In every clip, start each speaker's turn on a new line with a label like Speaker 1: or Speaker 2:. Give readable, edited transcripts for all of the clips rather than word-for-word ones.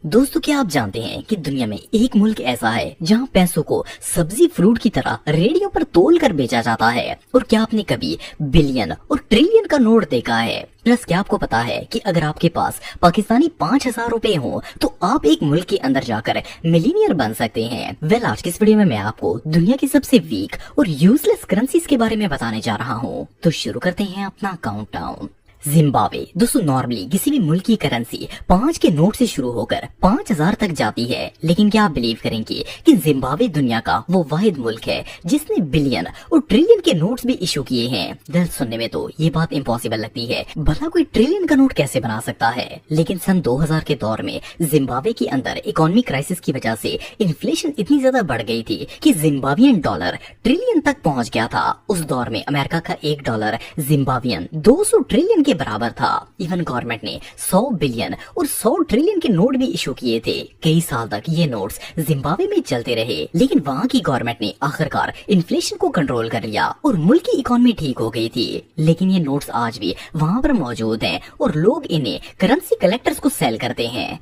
Speaker 1: दोस्तों, क्या आप जानते हैं कि दुनिया में एक मुल्क ऐसा है जहां पैसों को सब्जी फ्रूट की तरह रेडियो पर तोल कर बेचा जाता है? और क्या आपने कभी बिलियन और ट्रिलियन का नोट देखा है? प्लस क्या आपको पता है कि अगर आपके पास पाकिस्तानी 5,000 रुपए हो तो आप एक मुल्क के अंदर जाकर मिलीनियर बन सकते हैं? वेल, आज की इस वीडियो में मैं आपको दुनिया की सबसे वीक और यूजलेस करेंसीज के बारे में बताने जा रहा हूँ। तो शुरू करते हैं अपना काउंटडाउन। जिम्बाब्वे। दोस्तों, नॉर्मली किसी भी मुल्क की करेंसी 5 के नोट से शुरू होकर 5,000 तक जाती है, लेकिन क्या आप बिलीव करेंगे कि जिम्बाब्वे दुनिया का वो वाहिद मुल्क है जिसने बिलियन और ट्रिलियन के नोट्स भी इशू किए हैं? दिल सुनने में तो ये बात इम्पॉसिबल लगती है, भला कोई ट्रिलियन का नोट कैसे बना सकता है? लेकिन सन 2000 के दौर में जिम्बाब्वे के अंदर इकोनॉमिक क्राइसिस की वजह से इन्फ्लेशन इतनी ज्यादा बढ़ गई थी कि जिम्बाब्वियन डॉलर ट्रिलियन तक पहुंच गया था। उस दौर में अमेरिका का एक डॉलर जिम्बाब्वियन 200 ट्रिलियन के बराबर था। इवन गवर्नमेंट ने 100 बिलियन और 100 ट्रिलियन के नोट भी इशू किए थे। कई साल तक ये नोट्स जिम्बाब्वे में चलते रहे, लेकिन वहाँ की गवर्नमेंट ने आखिरकार इन्फ्लेशन को कंट्रोल कर लिया और मुल्क की इकोनॉमी ठीक हो गई थी। लेकिन ये नोट्स आज भी वहाँ पर मौजूद हैं और लोग इन्हें करेंसी कलेक्टर्स को सेल करते हैं।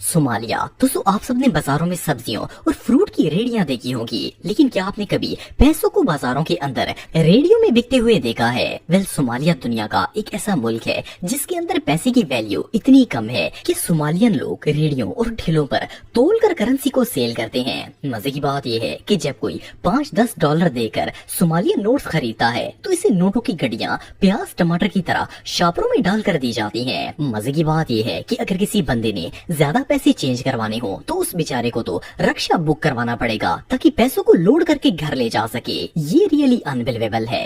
Speaker 1: सोमालिया। दोस्तों, आप सबने बाजारों में सब्जियों और फ्रूट की रेडियां देखी होंगी, लेकिन क्या आपने कभी पैसों को बाजारों के अंदर रेडियो में बिकते हुए देखा है? वेल, सोमालिया दुनिया का एक ऐसा मुल्क है जिसके अंदर पैसे की वैल्यू इतनी कम है कि सोमालियन लोग रेडियो और ठेलों पर तोल कर करेंसी को सेल करते हैं। मजे की बात यह है कि जब कोई 5-10 डॉलर देकर सोमालियन नोट्स खरीदता है तो इसे नोटों की गड्डियां प्याज टमाटर की तरह शापरों में डाल कर दी जाती हैं। मजे की बात यह है कि अगर किसी बंदे ने ज्यादा पैसे चेंज करवाने हो तो उस बेचारे को तो रक्षा बुक करवाना पड़ेगा ताकि पैसों को लोड करके घर ले जा सके। ये रियली अनबिलीवेबल है।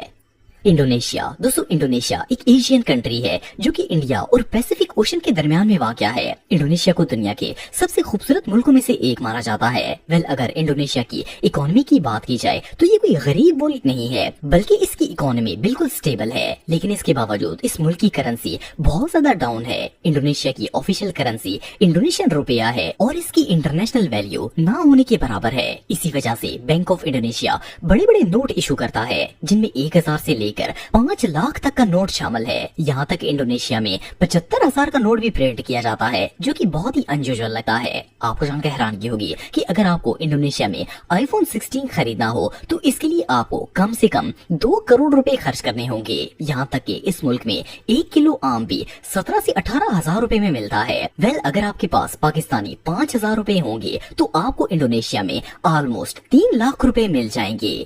Speaker 1: इंडोनेशिया। दोस्तों, इंडोनेशिया एक एशियन कंट्री है जो कि इंडिया और पैसिफिक ओशन के दरमियान में वाक़या है। इंडोनेशिया को दुनिया के सबसे खूबसूरत मुल्कों में से एक माना जाता है। वेल, अगर इंडोनेशिया की इकोनॉमी की बात की जाए तो ये कोई गरीब मुल्क नहीं है, बल्कि इसकी इकोनॉमी बिल्कुल स्टेबल है। लेकिन इसके बावजूद इस मुल्क की करेंसी बहुत ज्यादा डाउन है। इंडोनेशिया की ऑफिशियल करेंसी इंडोनेशियन रुपया है और इसकी इंटरनेशनल वैल्यू ना होने के बराबर है। इसी वजह से बैंक ऑफ इंडोनेशिया बड़े बड़े नोट इशू करता है जिनमें 1,000 से लेकर 5 लाख तक का नोट शामिल है। यहाँ तक इंडोनेशिया में 75,000 का नोट भी प्रिंट किया जाता है, जो कि बहुत ही अनयूजुअल लगता है। आपको जानकर हैरानगी होगी कि अगर आपको इंडोनेशिया में iPhone 16 खरीदना हो तो इसके लिए आपको कम से कम 2 करोड़ रुपए खर्च करने होंगे। यहाँ तक कि इस मुल्क में 1 किलो आम भी 17 से 18,000 रुपए में मिलता है। वेल, अगर आपके पास पाकिस्तानी 5,000 रुपए होंगे तो आपको इंडोनेशिया में ऑलमोस्ट 3 लाख रुपए मिल जाएंगे।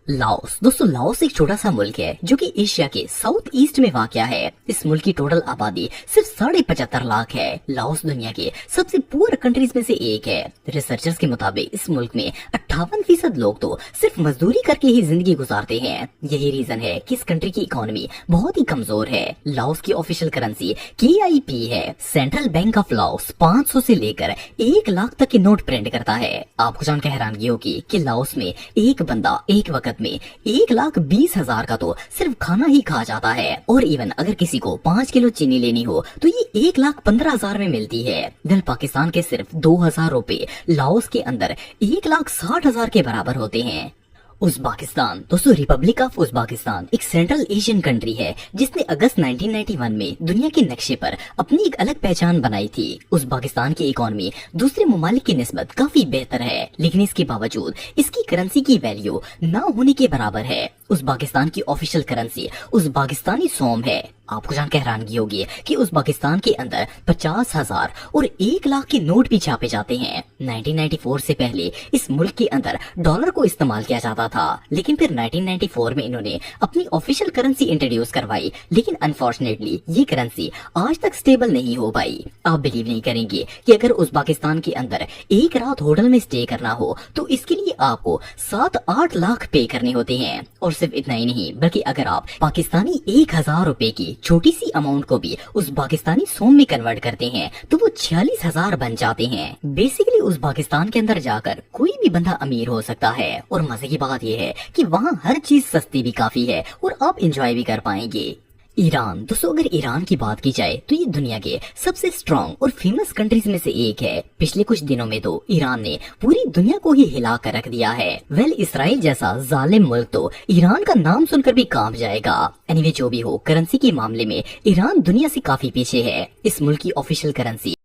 Speaker 1: लाओस। दोस्तों, लाओस एक छोटा सा मुल्क है जो कि एशिया के साउथ ईस्ट में वाक़या है। इस मुल्क की टोटल आबादी सिर्फ 75.5 लाख है। लाओस दुनिया के सबसे पुअर कंट्रीज में से एक है। रिसर्चर्स के मुताबिक इस मुल्क में 58% लोग तो सिर्फ मजदूरी करके ही जिंदगी गुजारते हैं। यही रीजन है कि इस कंट्री की इकोनॉमी बहुत ही कमजोर है। लाओस की ऑफिशियल करेंसी KIP है। सेंट्रल बैंक ऑफ लाओस 500 से लेकर 1 लाख तक के नोट प्रिंट करता है। आपको जानकर हैरानगी होगी कि लाओस में एक बंदा एक वक्त में 1,20,000 का तो सिर्फ खाना ही खा जाता है। और इवन अगर किसी को 5 किलो चीनी लेनी हो तो ये 1,15,000 में मिलती है। दिल पाकिस्तान के सिर्फ 2,000 रुपए लाओस के अंदर 1,60,000 के बराबर होते हैं। उज़्बेकिस्तान। दोस्तों, रिपब्लिक ऑफ उज़्बेकिस्तान एक सेंट्रल एशियन कंट्री है जिसने अगस्त 1991 में दुनिया के नक्शे पर अपनी एक अलग पहचान बनाई थी। उज़्बेकिस्तान की इकोनॉमी दूसरे ममालिक की निस्बत काफी बेहतर है, लेकिन इसके बावजूद इसकी करेंसी की वैल्यू ना होने के बराबर है। उज़्बेकिस्तान की ऑफिशियल करेंसी उज़्बेकिस्तानी सोम है। आपको जानकर हैरानगी होगी कि उज़्बेकिस्तान के अंदर 50,000 और 1 लाख के नोट भी छापे जाते हैं। 1994 से पहले इस मुल्क के अंदर डॉलर को इस्तेमाल किया जाता था, लेकिन फिर 1994 में इन्होंने अपनी ऑफिशियल करेंसी इंट्रोड्यूस करवाई, लेकिन अनफॉर्चुनेटली ये करेंसी आज तक स्टेबल नहीं हो पाई। आप बिलीव नहीं करेंगे कि अगर उज़्बेकिस्तान के अंदर एक रात होटल में स्टे करना हो तो इसके लिए आपको 7-8 लाख पे करने होते हैं। और सिर्फ इतना ही नहीं, बल्कि अगर आप पाकिस्तानी 1,000 रुपए की छोटी सी अमाउंट को भी उज़्बेकिस्तानी सोम में कन्वर्ट करते हैं तो वो 46,000 बन जाते हैं। बेसिकली उज़्बेकिस्तान के अंदर जाकर कोई भी बंदा अमीर हो सकता है। और मजे की बात यह है कि वहाँ हर चीज सस्ती भी काफी है और आप इंजॉय भी कर पाएंगे। ईरान। दोस्तों, अगर ईरान की बात की जाए तो ये दुनिया के सबसे स्ट्रॉन्ग और फेमस कंट्रीज में से एक है। पिछले कुछ दिनों में तो ईरान ने पूरी दुनिया को ही हिला कर रख दिया है। वेल, इसराइल जैसा जालिम मुल्क तो ईरान का नाम सुनकर भी कांप जाएगा। एनीवे, जो भी हो, करेंसी के मामले में ईरान दुनिया से काफी पीछे है। इस मुल्क की ऑफिशियल करेंसी